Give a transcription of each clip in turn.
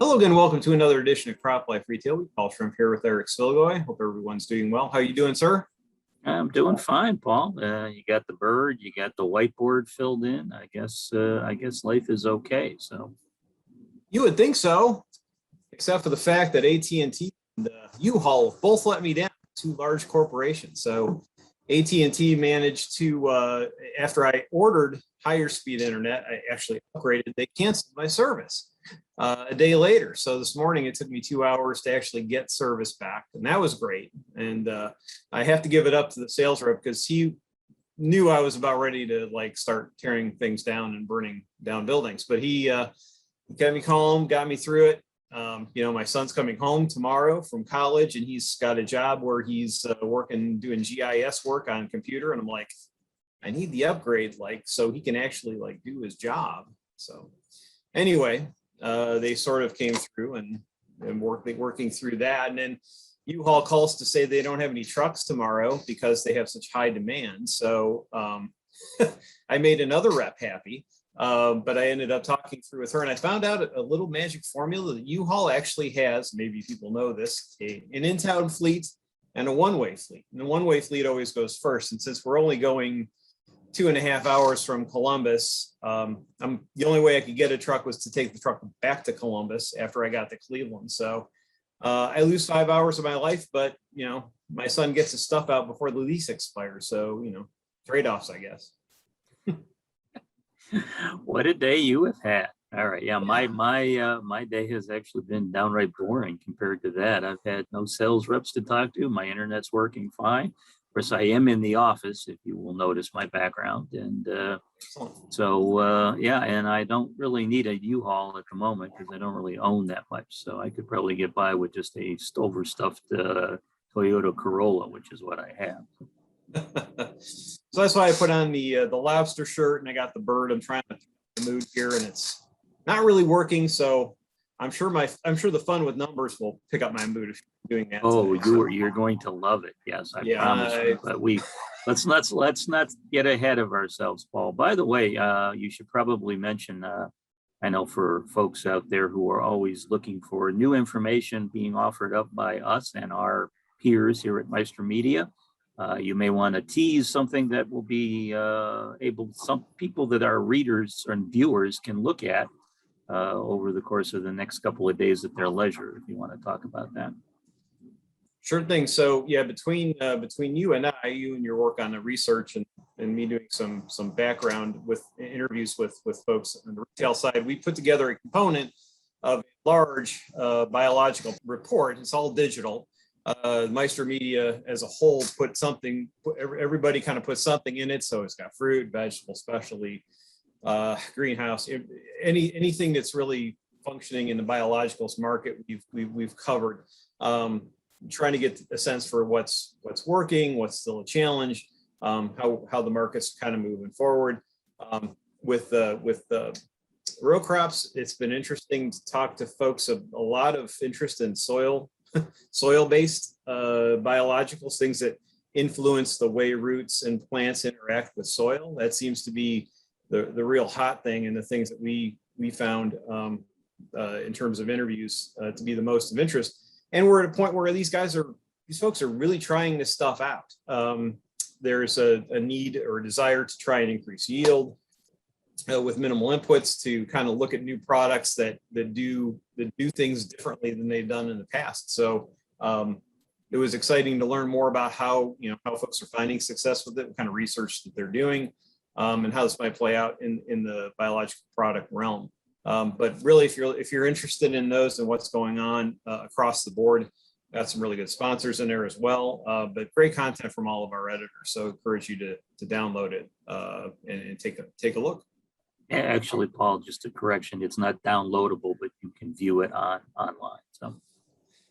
Hello again, welcome to another edition of CropLife Retail. We call Schrimpf here with Sfiligoj. Hope everyone's doing well. How are you doing, sir? I'm doing fine, Paul. You got the bird, you got the whiteboard filled in. I guess life is okay. So You would think so, except for the fact that AT&T and U-Haul both let me down, two large corporations. So AT&T managed to, after I ordered higher speed internet, I actually upgraded, they canceled my service a day later. So this morning it took me 2 hours to actually get service back, and that was great. And I have to give it up to the sales rep because he knew I was about ready to start tearing things down and burning down buildings. But he got me calm, got me through it. My son's coming home tomorrow from college, and he's got a job where he's doing GIS work on computer. And I'm like, I need the upgrade, so he can actually do his job. So anyway, they sort of came through and working through that. And then U-Haul calls to say they don't have any trucks tomorrow because they have such high demand. So I made another rep happy, but I ended up talking through with her, and I found out a little magic formula that U-Haul actually has. Maybe people know this, an in-town fleet and a one-way fleet. And the one-way fleet always goes first. And since we're only going 2.5 hours from Columbus, the only way I could get a truck was to take the truck back to Columbus after I got to Cleveland. So I lose 5 hours of my life, but my son gets his stuff out before the lease expires. So trade-offs, I guess. what a day you have had. All right. Yeah, my day has actually been downright boring compared to that. I've had no sales reps to talk to. My internet's working fine. Of course, I am in the office, if you will notice my background. And and I don't really need a U-Haul at the moment because I don't really own that much. So I could probably get by with just a overstuffed Toyota Corolla, which is what I have. So that's why I put on the lobster shirt, and I got the bird. I'm trying to the mood here, and it's not really working. So I'm sure the fun with numbers will pick up my mood if you're doing that. Oh, you're going to love it. Yes, I promise you. But let's not get ahead of ourselves, Paul. By the way, you should probably mention. I know for folks out there who are always looking for new information being offered up by us and our peers here at Meister Media, you may want to tease something that will be some people that our readers and viewers can look at over the course of the next couple of days at their leisure, if you want to talk about that. Sure thing. So yeah, between you and your work on the research and me doing some background with interviews with folks on the retail side, we put together a component of a large biological report. It's all digital. Meister Media as a whole everybody kind of put something in it. So it's got fruit, vegetable, specialty, greenhouse, anything that's really functioning in the biologicals market, we've covered. Trying to get a sense for what's working, what's still a challenge, how the market's kind of moving forward. With the row crops, it's been interesting to talk to folks. A lot of interest in soil-based biologicals, things that influence the way roots and plants interact with soil. That seems to be the real hot thing, and the things that we found in terms of interviews to be the most of interest. And we're at a point where these folks are really trying this stuff out. There's a need or a desire to try and increase yield with minimal inputs, to kind of look at new products that do things differently than they've done in the past. So it was exciting to learn more about how folks are finding success with it, what kind of research that they're doing, and how this might play out in the biological product realm. But really, if you're interested in those and what's going on across the board, got some really good sponsors in there as well. But great content from all of our editors. So I encourage you to download it and take a look. Actually, Paul, just a correction: it's not downloadable, but you can view it online. So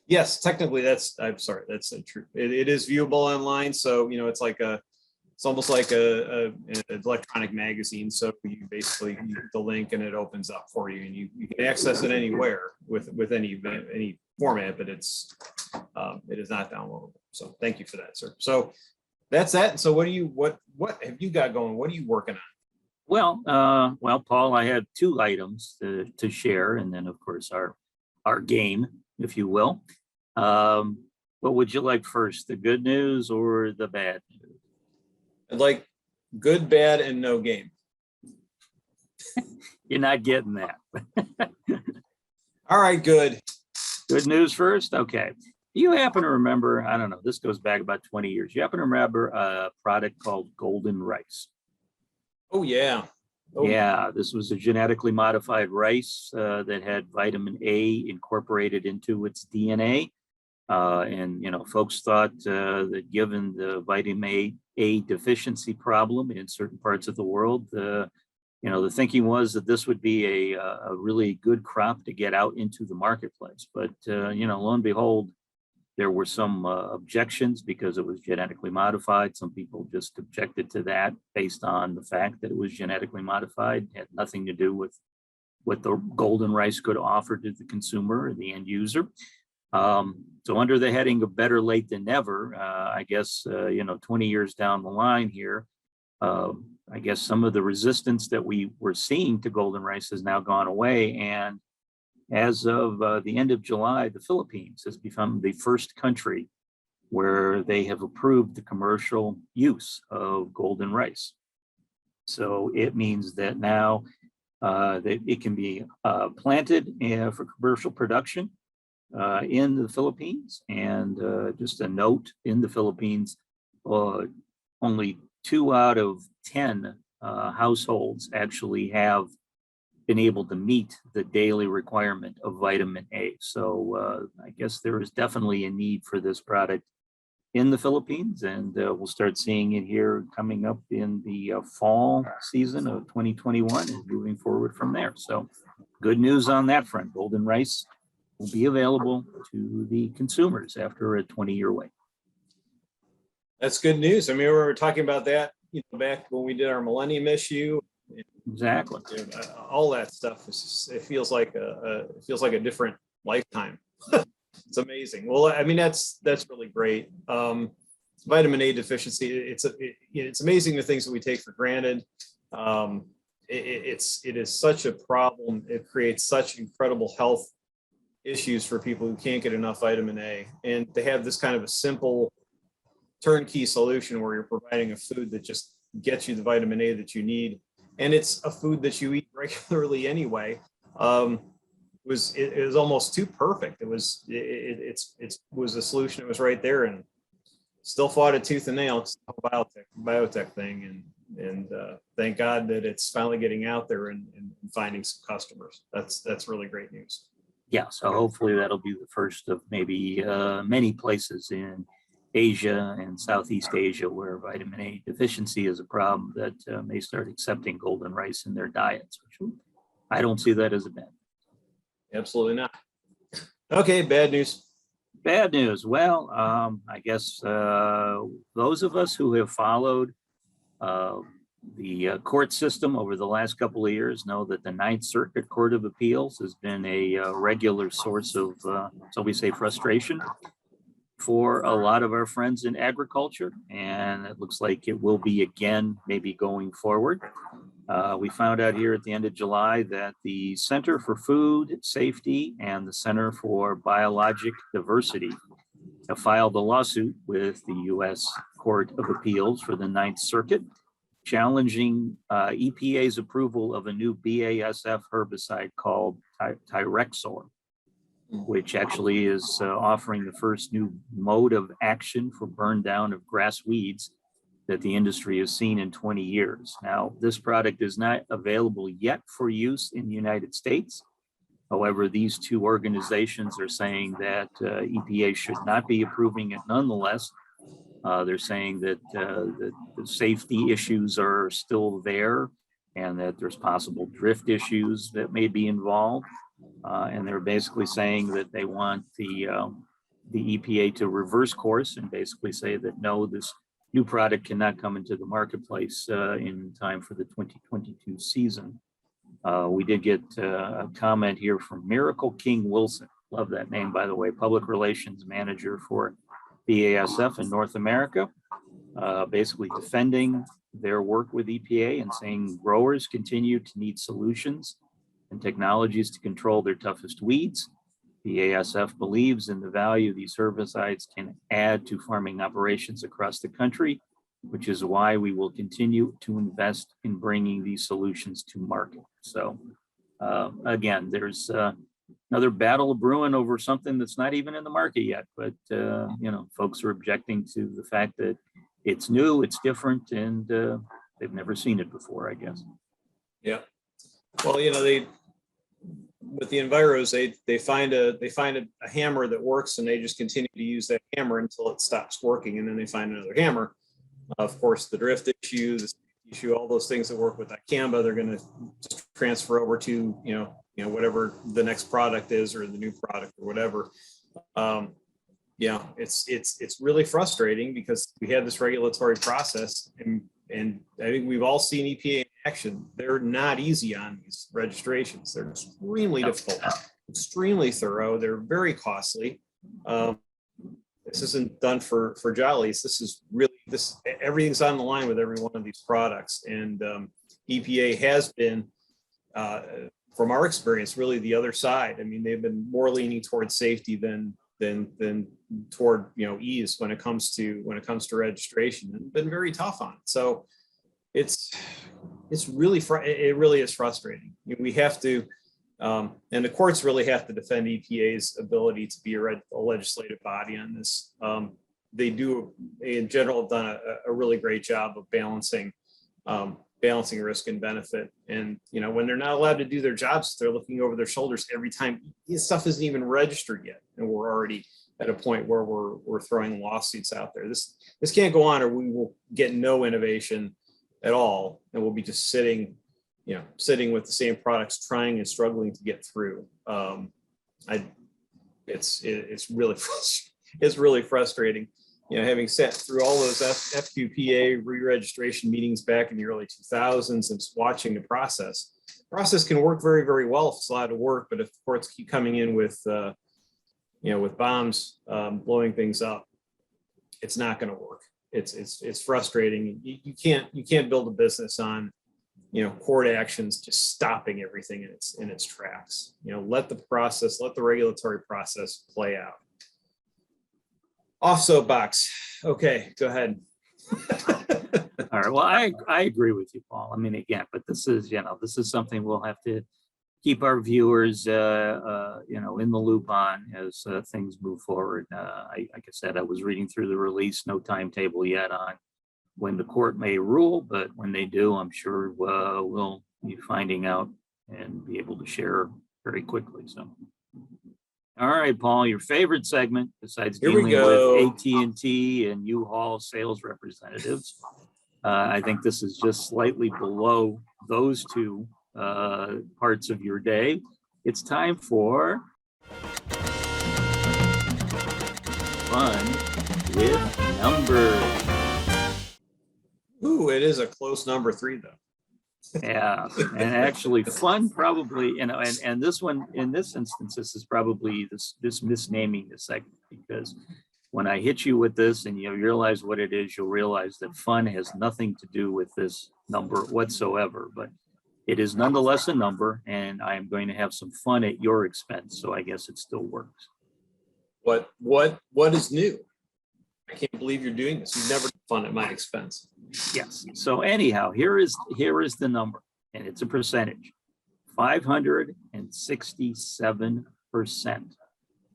yes, technically that's true. It is viewable online. So it's it's almost like an electronic magazine. So you basically hit the link and it opens up for you, and you can access it anywhere with any format, but it is not downloadable. So thank you for that, sir. So that's that. So what have you got going? What are you working on? Well, Paul, I have two items to share, and then of course our our game, if you will. What would you like first, the good news or the bad news? I'd like good, bad, and no game. You're not getting that. All right, good. Good news first? Okay. Do you happen to remember, I don't know, this goes back about 20 years. You happen to remember a product called golden rice? Oh, yeah. Oh, Yeah, this was a genetically modified rice that had vitamin A incorporated into its DNA. And, you know, folks thought that given the vitamin A deficiency problem in certain parts of the world, you know, the thinking was that this would be a really good crop to get out into the marketplace. But, you know, lo and behold, there were some objections because it was genetically modified. Some people just objected to that based on the fact that it was genetically modified. It had nothing to do with what the golden rice could offer to the consumer, the end user. So under the heading of better late than never, I guess, you know, 20 years down the line here, I guess some of the resistance that we were seeing to golden rice has now gone away. And as of the end of July, the Philippines has become the first country where they have approved the commercial use of golden rice. So it means that now that it can be planted for commercial production in the Philippines. And just a note, in the Philippines, only 2 out of 10 households actually have been able to meet the daily requirement of vitamin A. So I guess there is definitely a need for this product in the Philippines, and we'll start seeing it here coming up in the fall season of 2021 and moving forward from there. So good news on that front. Golden rice will be available to the consumers after a 20-year wait. that's good news. I mean, we were talking about that, you know, back when we did our Millennium issue. Exactly. All that stuff is just, it feels like a different lifetime. It's amazing. Well, I mean, that's really great. Vitamin A deficiency, it's amazing the things that we take for granted. It is such a problem. It creates such incredible health issues for people who can't get enough vitamin A. And to have this kind of a simple turnkey solution where you're providing a food that just gets you the vitamin A that you need, and it's a food that you eat regularly anyway, it was almost too perfect. It was a solution that was right there, and still fought it tooth and nail. It's a biotech thing, and thank God that it's finally getting out there and finding some customers. That's really great news. Yeah, so hopefully that'll be the first of maybe many places in Asia and Southeast Asia where vitamin A deficiency is a problem that may start accepting golden rice in their diets, which I don't see that as a bad. Absolutely not. Okay, bad news. Bad news. Well, I guess those of us who have followed the court system over the last couple of years know that the Ninth Circuit Court of Appeals has been a regular source of, so we say, frustration for a lot of our friends in agriculture, and it looks like it will be again, maybe going forward. We found out here at the end of July that the Center for Food Safety and the Center for Biologic Diversity have filed a lawsuit with the U.S. Court of Appeals for the Ninth Circuit, challenging EPA's approval of a new BASF herbicide called Tyrexor, which actually is offering the first new mode of action for burn down of grass weeds that the industry has seen in 20 years. Now, this product is not available yet for use in the United States. However, these two organizations are saying that EPA should not be approving it nonetheless. They're saying that the safety issues are still there and that there's possible drift issues that may be involved. And they're basically saying that they want the EPA to reverse course and basically say that no, this new product cannot come into the marketplace in time for the 2022 season. We did get a comment here from Miracle King Wilson. Love that name, by the way, Public Relations Manager for BASF in North America, basically defending their work with EPA and saying growers continue to need solutions and technologies to control their toughest weeds. The ASF believes in the value these herbicides can add to farming operations across the country, which is why we will continue to invest in bringing these solutions to market. So again, there's another battle brewing over something that's not even in the market yet, but folks are objecting to the fact that it's new, it's different, and they've never seen it before, I guess. Yeah. Well, they with the Enviros, they find a hammer that works, and they just continue to use that hammer until it stops working, and then they find another hammer. Of course, the drift issue, the issue, all those things that work with dicamba, they're going to just transfer over to whatever the next product is, or the new product, or whatever. It's really frustrating because we have this regulatory process, and I think we've all seen EPA in action. They're not easy on these registrations. They're extremely difficult, extremely thorough. They're very costly. This isn't done for jollies. Everything's on the line with every one of these products. And EPA has been, from our experience, really the other side. I mean, they've been more leaning towards safety than toward ease when it comes to registration, and been very tough on it. So it really is frustrating. We have to, and the courts really have to defend EPA's ability to be a legislative body on this. They do, in general, have done a really great job of balancing risk and benefit. And when they're not allowed to do their jobs, they're looking over their shoulders every time. This stuff isn't even registered yet, and we're already at a point where we're throwing lawsuits out there. This can't go on, or we will get no innovation at all, and we'll be just sitting with the same products, trying and struggling to get through. It's really frustrating. Having sat through all those FQPA re-registration meetings back in the early 2000s, and watching the process. Process can work very, very well if it's allowed to work, but if the courts keep coming in with bombs, blowing things up, it's not going to work. It's frustrating. You can't build a business on court actions just stopping everything in its tracks. Let the regulatory process play out. Off soapbox. Okay, go ahead. All right. Well, I agree with you, Paul. I mean, again, but this is something we'll have to keep our viewers, in the loop on as things move forward. Like I said, I was reading through the release, no timetable yet on when the court may rule, but when they do, I'm sure we'll be finding out and be able to share very quickly. So. All right, Paul, your favorite segment, besides dealing with AT&T and U-Haul sales representatives. I think this is just slightly below those two parts of your day. It's time for Fun with Numbers. Ooh, it is a close number 3, though. Yeah, and actually fun probably, and this one, in this instance, this is probably this misnaming the segment, because when I hit you with this and you realize what it is, you'll realize that fun has nothing to do with this number whatsoever, but it is nonetheless a number, and I'm going to have some fun at your expense, so I guess it still works. What is new? I can't believe you're doing this. You've never done fun at my expense. Yes. So anyhow, here is the number, and it's a percentage, 567%.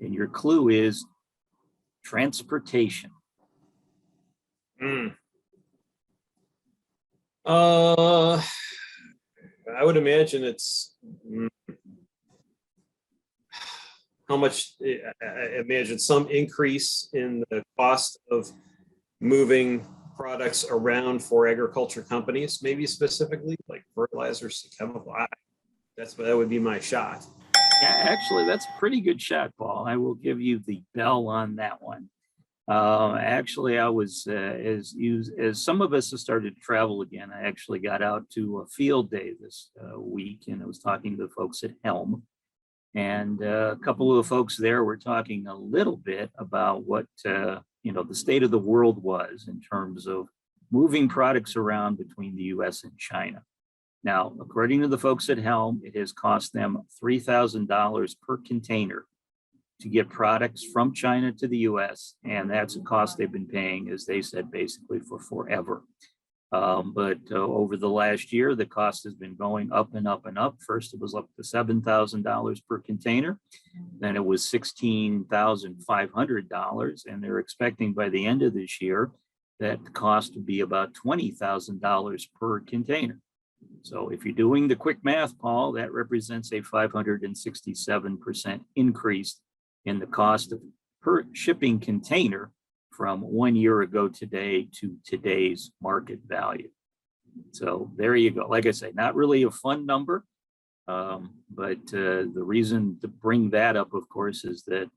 And your clue is transportation. I would imagine it's how much. I imagine some increase in the cost of moving products around for agriculture companies, maybe specifically like fertilizers, chemical. That would be my shot. Yeah, actually, that's a pretty good shot, Paul. I will give you the bell on that one. Actually, I was as some of us have started to travel again. I actually got out to a field day this week, and I was talking to the folks at Helm, and a couple of the folks there were talking a little bit about what the state of the world was in terms of moving products around between the U.S. and China. Now, according to the folks at Helm, it has cost them $3,000 per container to get products from China to the US. And that's a cost they've been paying, as they said, basically for forever. But over the last year, the cost has been going up and up and up. First, it was up to $7,000 per container. Then it was $16,500. And they're expecting by the end of this year that the cost would be about $20,000 per container. So if you're doing the quick math, Paul, that represents a 567% increase in the cost of per shipping container from 1 year ago today to today's market value. So there you go. Like I say, not really a fun number, but the reason to bring that up, of course, is that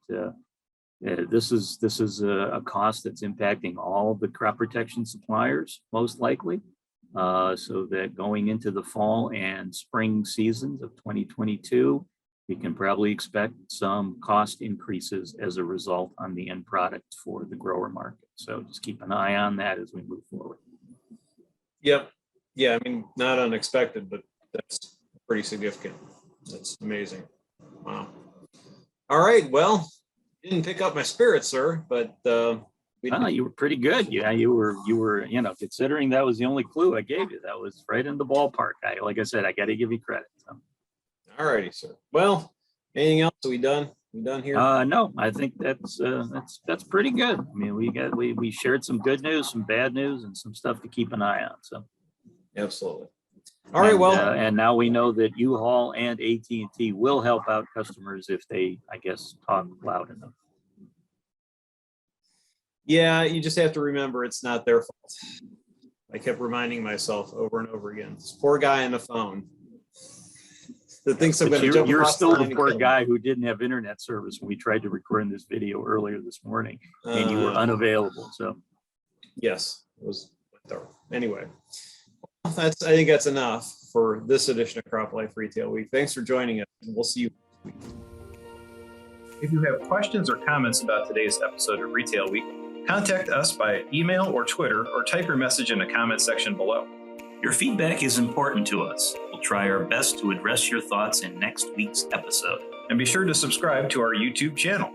this is a cost that's impacting all the crop protection suppliers, most likely. So that going into the fall and spring seasons of 2022, we can probably expect some cost increases as a result on the end product for the grower market. So just keep an eye on that as we move forward. Yep. Yeah, I mean, not unexpected, but that's pretty significant. That's amazing. Wow. All right. Well, didn't pick up my spirit, sir, but you were pretty good. Yeah, you were, considering that was the only clue I gave you, that was right in the ballpark. Like I said, I got to give you credit. So. All righty, sir. Well, anything else? Are we done? We done here? No, I think that's pretty good. I mean, we shared some good news, some bad news, and some stuff to keep an eye on. So. Absolutely. All right. Well, and now we know that U-Haul and AT&T will help out customers if they, I guess, talk loud enough. Yeah, you just have to remember it's not their fault. I kept reminding myself over and over again. This poor guy on the phone that thinks I'm going to jump. You're still the poor guy who didn't have internet service when we tried to record this video earlier this morning, and you were unavailable. So, yes, it was. Anyway, I think that's enough for this edition of CropLife Retail Week. Thanks for joining us, and we'll see you next week. If you have questions or comments about today's episode of Retail Week, contact us by email or Twitter, or type your message in the comment section below. Your feedback is important to us. We'll try our best to address your thoughts in next week's episode. And be sure to subscribe to our YouTube channel.